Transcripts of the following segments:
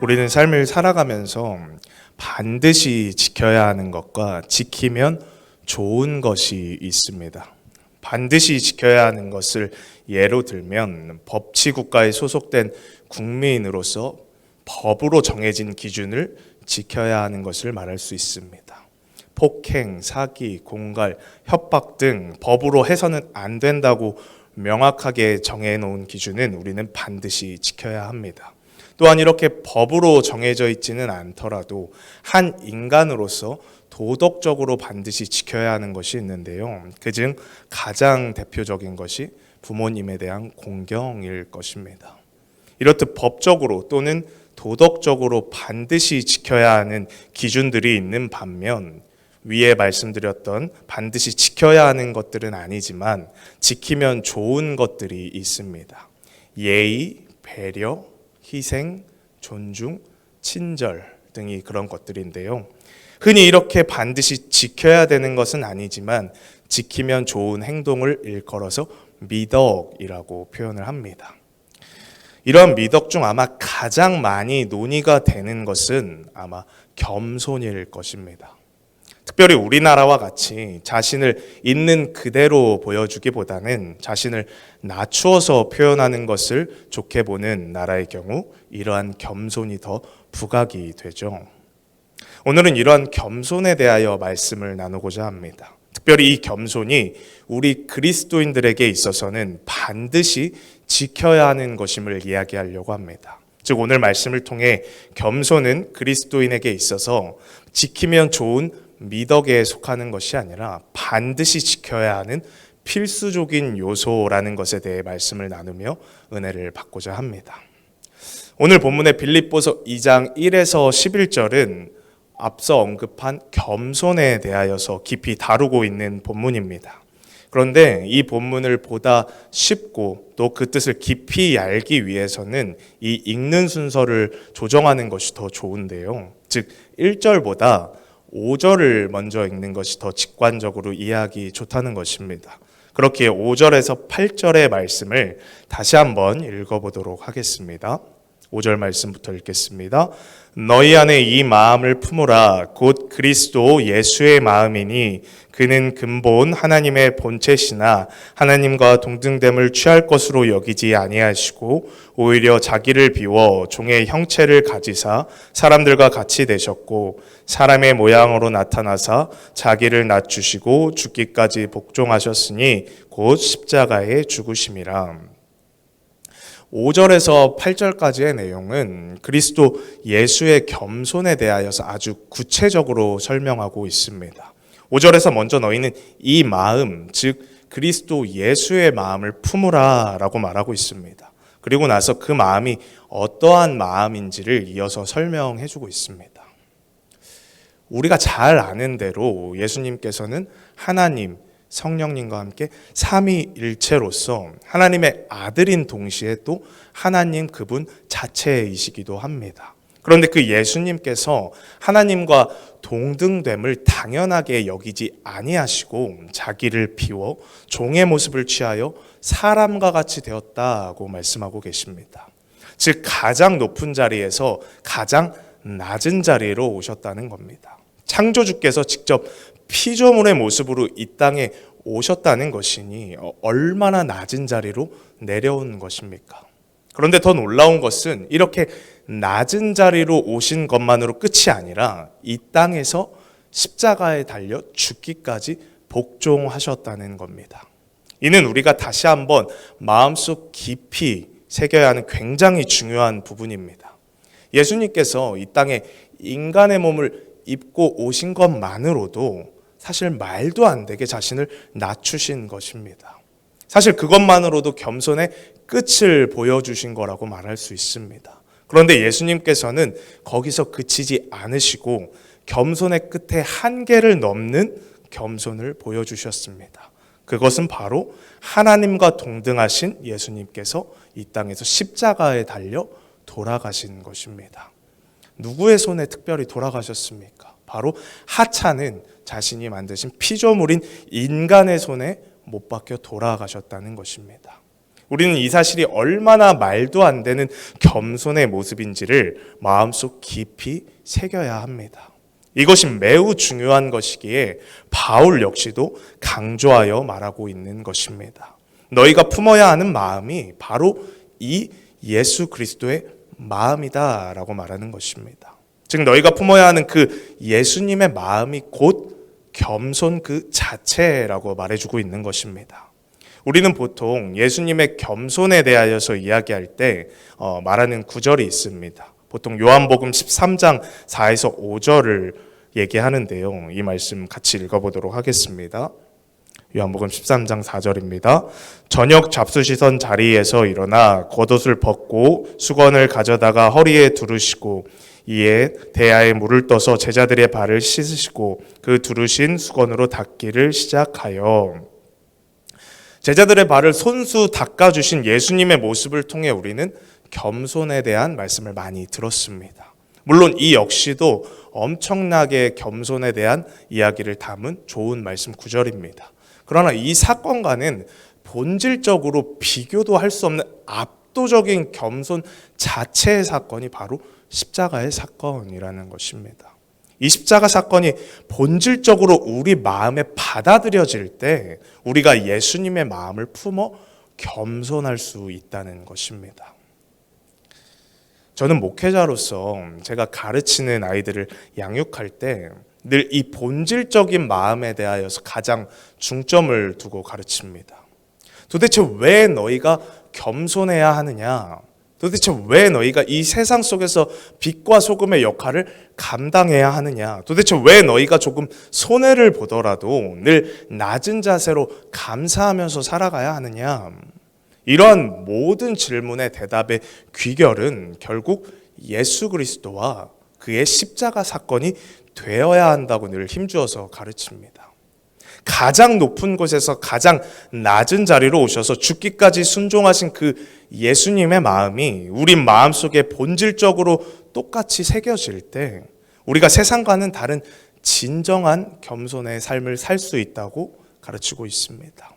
우리는 삶을 살아가면서 반드시 지켜야 하는 것과 지키면 좋은 것이 있습니다. 반드시 지켜야 하는 것을 예로 들면 법치국가에 소속된 국민으로서 법으로 정해진 기준을 지켜야 하는 것을 말할 수 있습니다. 폭행, 사기, 공갈, 협박 등 법으로 해서는 안 된다고 명확하게 정해놓은 기준은 우리는 반드시 지켜야 합니다. 또한 이렇게 법으로 정해져 있지는 않더라도 한 인간으로서 도덕적으로 반드시 지켜야 하는 것이 있는데요. 그중 가장 대표적인 것이 부모님에 대한 공경일 것입니다. 이렇듯 법적으로 또는 도덕적으로 반드시 지켜야 하는 기준들이 있는 반면 위에 말씀드렸던 반드시 지켜야 하는 것들은 아니지만 지키면 좋은 것들이 있습니다. 예의, 배려, 희생, 존중, 친절 등이 그런 것들인데요. 흔히 이렇게 반드시 지켜야 되는 것은 아니지만 지키면 좋은 행동을 일컬어서 미덕이라고 표현을 합니다. 이런 미덕 중 아마 가장 많이 논의가 되는 것은 아마 겸손일 것입니다. 특별히 우리나라와 같이 자신을 있는 그대로 보여주기보다는 자신을 낮추어서 표현하는 것을 좋게 보는 나라의 경우 이러한 겸손이 더 부각이 되죠. 오늘은 이러한 겸손에 대하여 말씀을 나누고자 합니다. 특별히 이 겸손이 우리 그리스도인들에게 있어서는 반드시 지켜야 하는 것임을 이야기하려고 합니다. 즉 오늘 말씀을 통해 겸손은 그리스도인에게 있어서 지키면 좋은 미덕에 속하는 것이 아니라 반드시 지켜야 하는 필수적인 요소라는 것에 대해 말씀을 나누며 은혜를 받고자 합니다. 오늘 본문의 빌립보서 2장 1에서 11절은 앞서 언급한 겸손에 대하여서 깊이 다루고 있는 본문입니다. 그런데 이 본문을 보다 쉽고 또 그 뜻을 깊이 알기 위해서는 이 읽는 순서를 조정하는 것이 더 좋은데요. 즉 1절보다 5절을 먼저 읽는 것이 더 직관적으로 이해하기 좋다는 것입니다. 그렇기에 5절에서 8절의 말씀을 다시 한번 읽어보도록 하겠습니다. 5절 말씀부터 읽겠습니다. 너희 안에 이 마음을 품으라. 곧 그리스도 예수의 마음이니 그는 근본 하나님의 본체시나 하나님과 동등됨을 취할 것으로 여기지 아니하시고 오히려 자기를 비워 종의 형체를 가지사 사람들과 같이 되셨고 사람의 모양으로 나타나사 자기를 낮추시고 죽기까지 복종하셨으니 곧 십자가에 죽으심이라. 5절에서 8절까지의 내용은 그리스도 예수의 겸손에 대하여서 아주 구체적으로 설명하고 있습니다. 5절에서 먼저 너희는 이 마음, 즉 그리스도 예수의 마음을 품으라 라고 말하고 있습니다. 그리고 나서 그 마음이 어떠한 마음인지를 이어서 설명해 주고 있습니다. 우리가 잘 아는 대로 예수님께서는 하나님, 성령님과 함께 삼위일체로서 하나님의 아들인 동시에 또 하나님 그분 자체이시기도 합니다. 그런데 그 예수님께서 하나님과 동등됨을 당연하게 여기지 아니하시고 자기를 비워 종의 모습을 취하여 사람과 같이 되었다고 말씀하고 계십니다. 즉 가장 높은 자리에서 가장 낮은 자리로 오셨다는 겁니다. 창조주께서 직접 피조물의 모습으로 이 땅에 오셨다는 것이니 얼마나 낮은 자리로 내려온 것입니까? 그런데 더 놀라운 것은 이렇게 낮은 자리로 오신 것만으로 끝이 아니라 이 땅에서 십자가에 달려 죽기까지 복종하셨다는 겁니다. 이는 우리가 다시 한번 마음속 깊이 새겨야 하는 굉장히 중요한 부분입니다. 예수님께서 이 땅에 인간의 몸을 입고 오신 것만으로도 사실 말도 안 되게 자신을 낮추신 것입니다. 사실 그것만으로도 겸손의 끝을 보여주신 거라고 말할 수 있습니다. 그런데 예수님께서는 거기서 그치지 않으시고 겸손의 끝에 한계를 넘는 겸손을 보여주셨습니다. 그것은 바로 하나님과 동등하신 예수님께서 이 땅에서 십자가에 달려 돌아가신 것입니다. 누구의 손에 특별히 돌아가셨습니까? 바로 하찮은 자신이 만드신 피조물인 인간의 손에 못 박혀 돌아가셨다는 것입니다. 우리는 이 사실이 얼마나 말도 안 되는 겸손의 모습인지를 마음속 깊이 새겨야 합니다. 이것이 매우 중요한 것이기에 바울 역시도 강조하여 말하고 있는 것입니다. 너희가 품어야 하는 마음이 바로 이 예수 그리스도의 마음이다라고 말하는 것입니다. 즉 너희가 품어야 하는 그 예수님의 마음이 곧 겸손 그 자체라고 말해주고 있는 것입니다. 우리는 보통 예수님의 겸손에 대하여서 이야기할 때 말하는 구절이 있습니다. 보통 요한복음 13장 4에서 5절을 얘기하는데요. 이 말씀 같이 읽어보도록 하겠습니다. 요한복음 13장 4절입니다. 저녁 잡수시던 자리에서 일어나 겉옷을 벗고 수건을 가져다가 허리에 두르시고 이에 대야에 물을 떠서 제자들의 발을 씻으시고 그 두르신 수건으로 닦기를 시작하여 제자들의 발을 손수 닦아주신 예수님의 모습을 통해 우리는 겸손에 대한 말씀을 많이 들었습니다. 물론 이 역시도 엄청나게 겸손에 대한 이야기를 담은 좋은 말씀 구절입니다. 그러나 이 사건과는 본질적으로 비교도 할 수 없는 압도적인 겸손 자체의 사건이 바로 십자가의 사건이라는 것입니다. 이 십자가 사건이 본질적으로 우리 마음에 받아들여질 때 우리가 예수님의 마음을 품어 겸손할 수 있다는 것입니다. 저는 목회자로서 제가 가르치는 아이들을 양육할 때 늘 이 본질적인 마음에 대하여서 가장 중점을 두고 가르칩니다. 도대체 왜 너희가 겸손해야 하느냐? 도대체 왜 너희가 이 세상 속에서 빛과 소금의 역할을 감당해야 하느냐? 도대체 왜 너희가 조금 손해를 보더라도 늘 낮은 자세로 감사하면서 살아가야 하느냐? 이러한 모든 질문의 대답의 귀결은 결국 예수 그리스도와 그의 십자가 사건이 되어야 한다고 늘 힘주어서 가르칩니다. 가장 높은 곳에서 가장 낮은 자리로 오셔서 죽기까지 순종하신 그 예수님의 마음이 우리 마음속에 본질적으로 똑같이 새겨질 때 우리가 세상과는 다른 진정한 겸손의 삶을 살 수 있다고 가르치고 있습니다.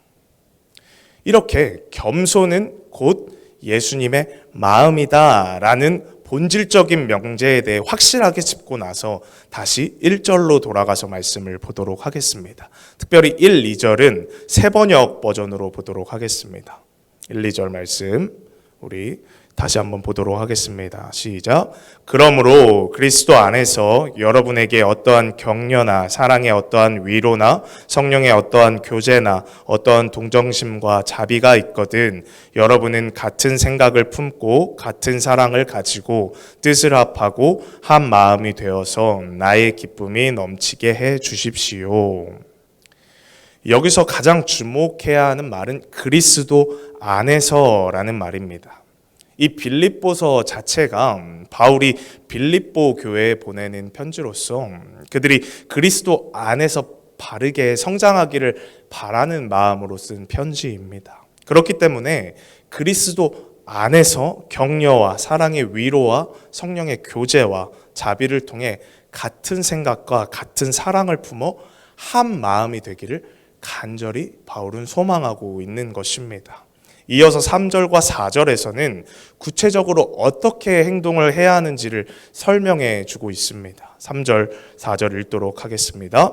이렇게 겸손은 곧 예수님의 마음이다라는 본질적인 명제에 대해 확실하게 짚고 나서 다시 1절로 돌아가서 말씀을 보도록 하겠습니다. 특별히 1, 2절은 새번역 버전으로 보도록 하겠습니다. 1, 2절 말씀 우리 다시 한번 보도록 하겠습니다. 시작. 그러므로 그리스도 안에서 여러분에게 어떠한 격려나 사랑의 어떠한 위로나 성령의 어떠한 교제나 어떠한 동정심과 자비가 있거든 여러분은 같은 생각을 품고 같은 사랑을 가지고 뜻을 합하고 한 마음이 되어서 나의 기쁨이 넘치게 해 주십시오. 여기서 가장 주목해야 하는 말은 그리스도 안에서라는 말입니다. 이 빌립보서 자체가 바울이 빌립보 교회에 보내는 편지로서 그들이 그리스도 안에서 바르게 성장하기를 바라는 마음으로 쓴 편지입니다. 그렇기 때문에 그리스도 안에서 격려와 사랑의 위로와 성령의 교제와 자비를 통해 같은 생각과 같은 사랑을 품어 한 마음이 되기를 간절히 바울은 소망하고 있는 것입니다. 이어서 3절과 4절에서는 구체적으로 어떻게 행동을 해야 하는지를 설명해 주고 있습니다. 3절, 4절 읽도록 하겠습니다.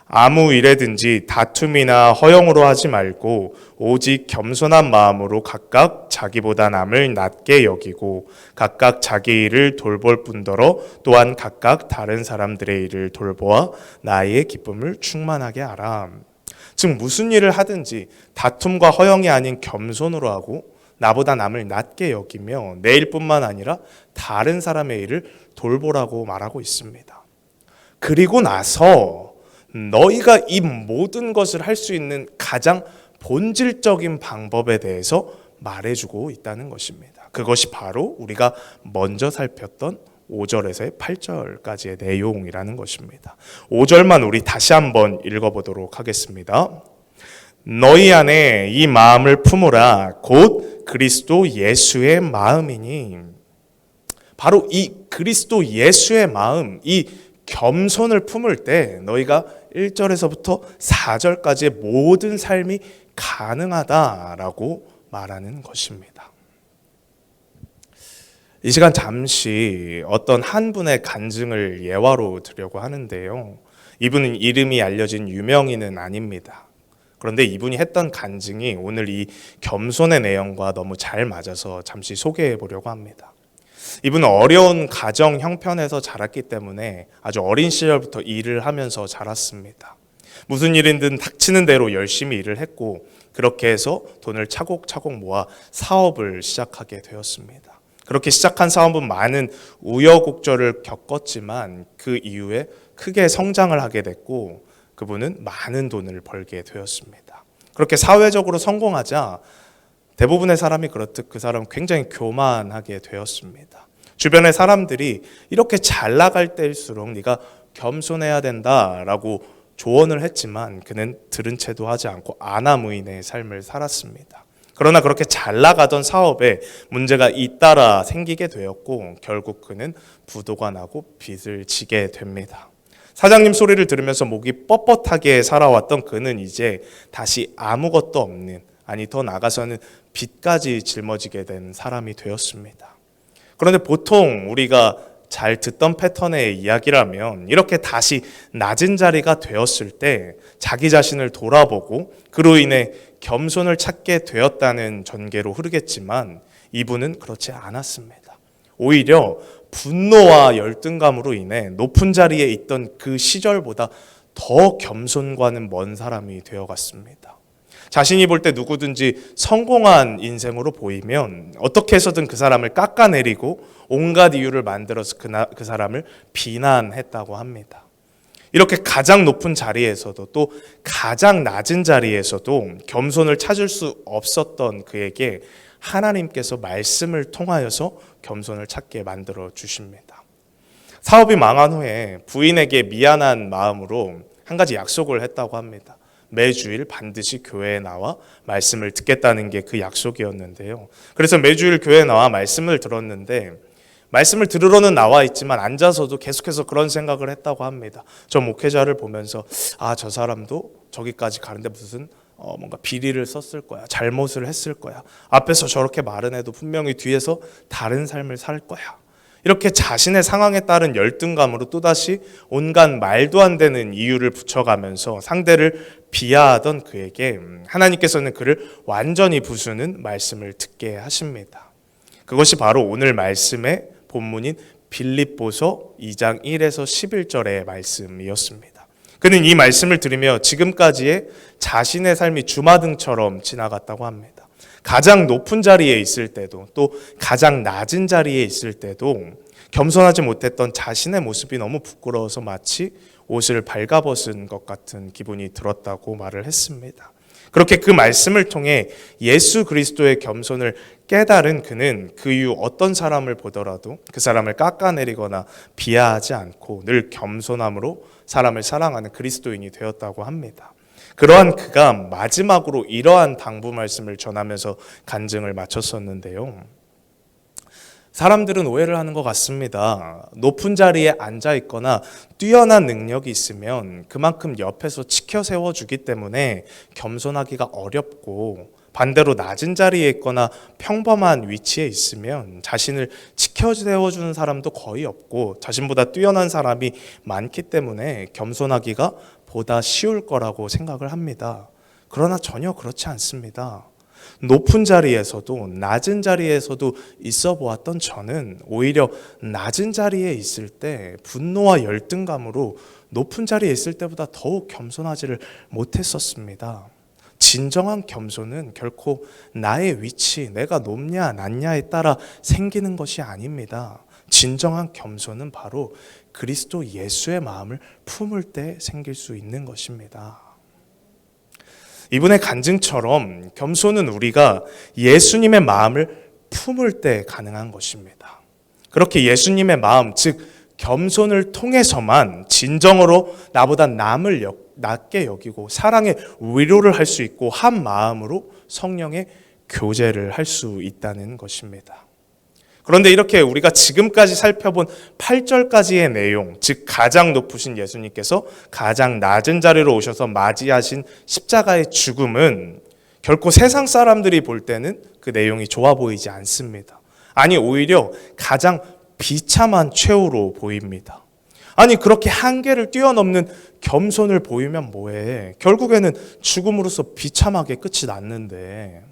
아무 일에든지 다툼이나 허영으로 하지 말고 오직 겸손한 마음으로 각각 자기보다 남을 낮게 여기고 각각 자기 일을 돌볼 뿐더러 또한 각각 다른 사람들의 일을 돌보아 나의 기쁨을 충만하게 하라. 즉 무슨 일을 하든지 다툼과 허영이 아닌 겸손으로 하고 나보다 남을 낮게 여기며 내 일뿐만 아니라 다른 사람의 일을 돌보라고 말하고 있습니다. 그리고 나서 너희가 이 모든 것을 할 수 있는 가장 본질적인 방법에 대해서 말해주고 있다는 것입니다. 그것이 바로 우리가 먼저 살폈던 5절에서 8절까지의 내용이라는 것입니다. 5절만 우리 다시 한번 읽어보도록 하겠습니다. 너희 안에 이 마음을 품으라 곧 그리스도 예수의 마음이니. 바로 이 그리스도 예수의 마음, 이 겸손을 품을 때 너희가 1절에서부터 4절까지의 모든 삶이 가능하다라고 말하는 것입니다. 이 시간 잠시 어떤 한 분의 간증을 예화로 드려고 하는데요. 이분은 이름이 알려진 유명인은 아닙니다. 그런데 이분이 했던 간증이 오늘 이 겸손의 내용과 너무 잘 맞아서 잠시 소개해 보려고 합니다. 이분은 어려운 가정 형편에서 자랐기 때문에 아주 어린 시절부터 일을 하면서 자랐습니다. 무슨 일이든 닥치는 대로 열심히 일을 했고 그렇게 해서 돈을 차곡차곡 모아 사업을 시작하게 되었습니다. 그렇게 시작한 사업은 많은 우여곡절을 겪었지만 그 이후에 크게 성장을 하게 됐고 그분은 많은 돈을 벌게 되었습니다. 그렇게 사회적으로 성공하자 대부분의 사람이 그렇듯 그 사람은 굉장히 교만하게 되었습니다. 주변의 사람들이 이렇게 잘 나갈 때일수록 네가 겸손해야 된다라고 조언을 했지만 그는 들은 채도 하지 않고 아나무인의 삶을 살았습니다. 그러나 그렇게 잘 나가던 사업에 문제가 잇따라 생기게 되었고 결국 그는 부도가 나고 빚을 지게 됩니다. 사장님 소리를 들으면서 목이 뻣뻣하게 살아왔던 그는 이제 다시 아무것도 없는, 아니 더 나아가서는 빚까지 짊어지게 된 사람이 되었습니다. 그런데 보통 우리가 잘 듣던 패턴의 이야기라면 이렇게 다시 낮은 자리가 되었을 때 자기 자신을 돌아보고 그로 인해 겸손을 찾게 되었다는 전개로 흐르겠지만 이분은 그렇지 않았습니다. 오히려 분노와 열등감으로 인해 높은 자리에 있던 그 시절보다 더 겸손과는 먼 사람이 되어갔습니다. 자신이 볼 때 누구든지 성공한 인생으로 보이면 어떻게 해서든 그 사람을 깎아내리고 온갖 이유를 만들어서 그 사람을 비난했다고 합니다. 이렇게 가장 높은 자리에서도 또 가장 낮은 자리에서도 겸손을 찾을 수 없었던 그에게 하나님께서 말씀을 통하여서 겸손을 찾게 만들어 주십니다. 사업이 망한 후에 부인에게 미안한 마음으로 한 가지 약속을 했다고 합니다. 매주일 반드시 교회에 나와 말씀을 듣겠다는 게 그 약속이었는데요. 그래서 매주일 교회에 나와 말씀을 들었는데 말씀을 들으러는 나와 있지만 앉아서도 계속해서 그런 생각을 했다고 합니다. 저 목회자를 보면서 저 사람도 저기까지 가는데 무슨 뭔가 비리를 썼을 거야. 잘못을 했을 거야. 앞에서 저렇게 말은 해도 분명히 뒤에서 다른 삶을 살 거야. 이렇게 자신의 상황에 따른 열등감으로 또다시 온갖 말도 안 되는 이유를 붙여가면서 상대를 비하하던 그에게 하나님께서는 그를 완전히 부수는 말씀을 듣게 하십니다. 그것이 바로 오늘 말씀의 본문인 빌립보서 2장 1에서 11절의 말씀이었습니다. 그는 이 말씀을 들으며 지금까지의 자신의 삶이 주마등처럼 지나갔다고 합니다. 가장 높은 자리에 있을 때도 또 가장 낮은 자리에 있을 때도 겸손하지 못했던 자신의 모습이 너무 부끄러워서 마치 옷을 발가벗은 것 같은 기분이 들었다고 말을 했습니다. 그렇게 그 말씀을 통해 예수 그리스도의 겸손을 깨달은 그는 그 이후 어떤 사람을 보더라도 그 사람을 깎아내리거나 비하하지 않고 늘 겸손함으로 사람을 사랑하는 그리스도인이 되었다고 합니다. 그러한 그가 마지막으로 이러한 당부 말씀을 전하면서 간증을 마쳤었는데요. 사람들은 오해를 하는 것 같습니다. 높은 자리에 앉아 있거나 뛰어난 능력이 있으면 그만큼 옆에서 지켜 세워주기 때문에 겸손하기가 어렵고 반대로 낮은 자리에 있거나 평범한 위치에 있으면 자신을 지켜 세워주는 사람도 거의 없고 자신보다 뛰어난 사람이 많기 때문에 겸손하기가 보다 쉬울 거라고 생각을 합니다. 그러나 전혀 그렇지 않습니다. 높은 자리에서도 낮은 자리에서도 있어 보았던 저는 오히려 낮은 자리에 있을 때 분노와 열등감으로 높은 자리에 있을 때보다 더욱 겸손하지를 못했었습니다. 진정한 겸손은 결코 나의 위치, 내가 높냐 낮냐에 따라 생기는 것이 아닙니다. 진정한 겸손은 바로 그리스도 예수의 마음을 품을 때 생길 수 있는 것입니다. 이분의 간증처럼 겸손은 우리가 예수님의 마음을 품을 때 가능한 것입니다. 그렇게 예수님의 마음, 즉 겸손을 통해서만 진정으로 나보다 남을 낮게 여기고 사랑의 위로를 할 수 있고 한 마음으로 성령의 교제를 할 수 있다는 것입니다. 그런데 이렇게 우리가 지금까지 살펴본 8절까지의 내용, 즉 가장 높으신 예수님께서 가장 낮은 자리로 오셔서 맞이하신 십자가의 죽음은 결코 세상 사람들이 볼 때는 그 내용이 좋아 보이지 않습니다. 아니, 오히려 가장 비참한 최후로 보입니다. 아니, 그렇게 한계를 뛰어넘는 겸손을 보이면 뭐해? 결국에는 죽음으로써 비참하게 끝이 났는데,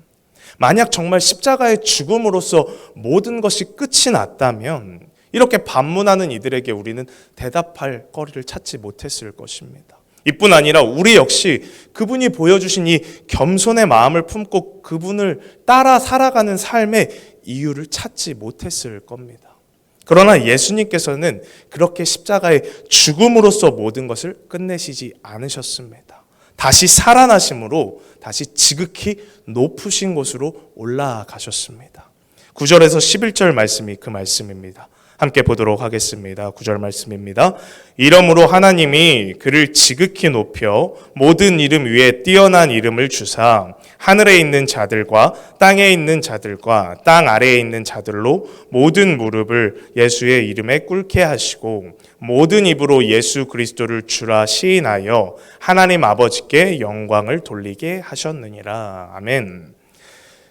만약 정말 십자가의 죽음으로써 모든 것이 끝이 났다면 이렇게 반문하는 이들에게 우리는 대답할 거리를 찾지 못했을 것입니다. 이뿐 아니라 우리 역시 그분이 보여주신 이 겸손의 마음을 품고 그분을 따라 살아가는 삶의 이유를 찾지 못했을 겁니다. 그러나 예수님께서는 그렇게 십자가의 죽음으로써 모든 것을 끝내시지 않으셨습니다. 다시 살아나심으로 다시 지극히 높으신 곳으로 올라가셨습니다. 9절에서 11절 말씀이 그 말씀입니다. 함께 보도록 하겠습니다. 9절 말씀입니다. 이러므로 하나님이 그를 지극히 높여 모든 이름 위에 뛰어난 이름을 주사 하늘에 있는 자들과 땅에 있는 자들과 땅 아래에 있는 자들로 모든 무릎을 예수의 이름에 꿇게 하시고 모든 입으로 예수 그리스도를 주라 시인하여 하나님 아버지께 영광을 돌리게 하셨느니라. 아멘.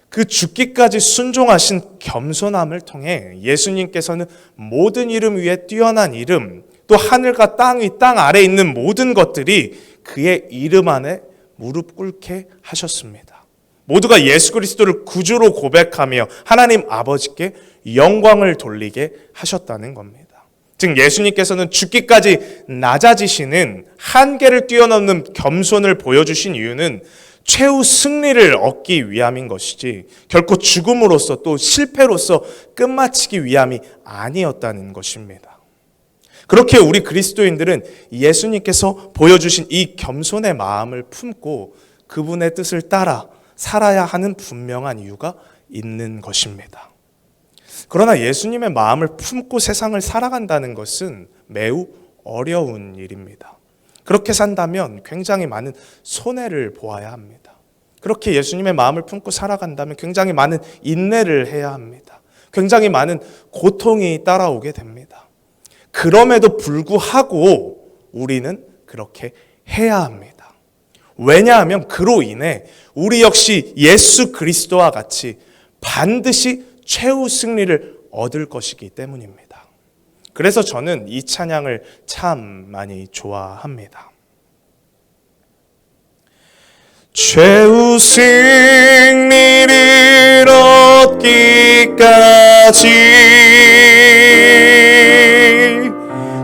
그 죽기까지 순종하신 겸손함을 통해 예수님께서는 모든 이름 위에 뛰어난 이름, 또 하늘과 땅 위, 땅 아래에 있는 모든 것들이 그의 이름 안에 무릎 꿇게 하셨습니다. 모두가 예수 그리스도를 구주로 고백하며 하나님 아버지께 영광을 돌리게 하셨다는 겁니다. 즉 예수님께서는 죽기까지 낮아지시는 한계를 뛰어넘는 겸손을 보여주신 이유는 최후 승리를 얻기 위함인 것이지 결코 죽음으로써 또 실패로서 끝마치기 위함이 아니었다는 것입니다. 그렇게 우리 그리스도인들은 예수님께서 보여주신 이 겸손의 마음을 품고 그분의 뜻을 따라 살아야 하는 분명한 이유가 있는 것입니다. 그러나 예수님의 마음을 품고 세상을 살아간다는 것은 매우 어려운 일입니다. 그렇게 산다면 굉장히 많은 손해를 보아야 합니다. 그렇게 예수님의 마음을 품고 살아간다면 굉장히 많은 인내를 해야 합니다. 굉장히 많은 고통이 따라오게 됩니다. 그럼에도 불구하고 우리는 그렇게 해야 합니다. 왜냐하면 그로 인해 우리 역시 예수 그리스도와 같이 반드시 최후 승리를 얻을 것이기 때문입니다. 그래서 저는 이 찬양을 참 많이 좋아합니다. 최후 승리를 얻기까지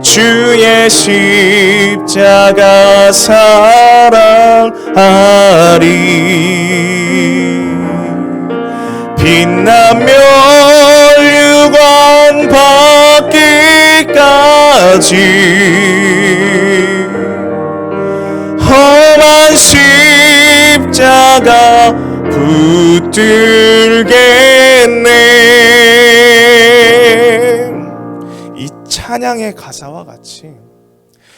주의 십자가 사랑하리. 빛나며 유관 받기까지 험한 십자가 붙들겠네. 이 찬양의 가사와 같이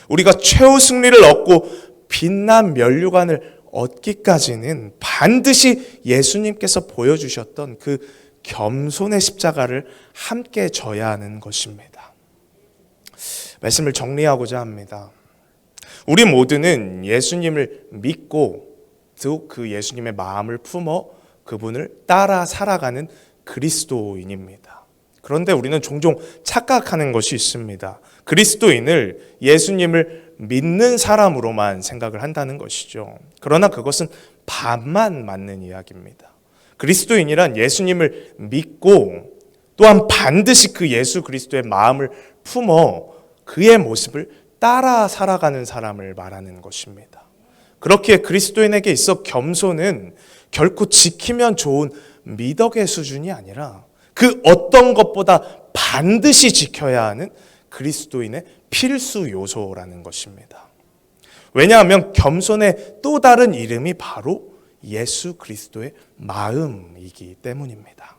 우리가 최후 승리를 얻고 빛난 면류관을 얻기까지는 반드시 예수님께서 보여주셨던 그 겸손의 십자가를 함께 져야 하는 것입니다. 말씀을 정리하고자 합니다. 우리 모두는 예수님을 믿고 또 그 예수님의 마음을 품어 그분을 따라 살아가는 그리스도인입니다. 그런데 우리는 종종 착각하는 것이 있습니다. 그리스도인을 예수님을 믿는 사람으로만 생각을 한다는 것이죠. 그러나 그것은 반만 맞는 이야기입니다. 그리스도인이란 예수님을 믿고 또한 반드시 그 예수 그리스도의 마음을 품어 그의 모습을 따라 살아가는 사람을 말하는 것입니다. 그렇기에 그리스도인에게 있어 겸손은 결코 지키면 좋은 미덕의 수준이 아니라 그 어떤 것보다 반드시 지켜야 하는 그리스도인의 필수 요소라는 것입니다. 왜냐하면 겸손의 또 다른 이름이 바로 예수 그리스도의 마음이기 때문입니다.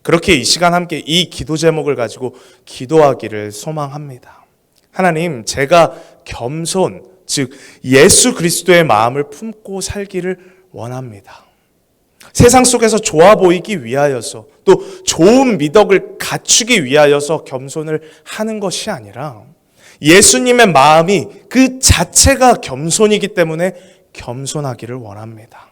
그렇게 이 시간 함께 이 기도 제목을 가지고 기도하기를 소망합니다. 하나님, 제가 겸손, 즉 예수 그리스도의 마음을 품고 살기를 원합니다. 세상 속에서 좋아 보이기 위하여서 또 좋은 미덕을 갖추기 위하여서 겸손을 하는 것이 아니라 예수님의 마음이 그 자체가 겸손이기 때문에 겸손하기를 원합니다.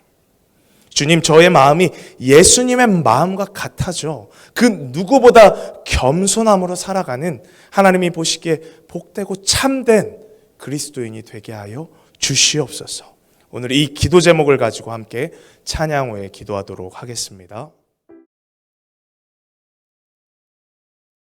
주님, 저의 마음이 예수님의 마음과 같아져 그 누구보다 겸손함으로 살아가는 하나님이 보시기에 복되고 참된 그리스도인이 되게 하여 주시옵소서. 오늘 이 기도 제목을 가지고 함께 찬양 후에 기도하도록 하겠습니다.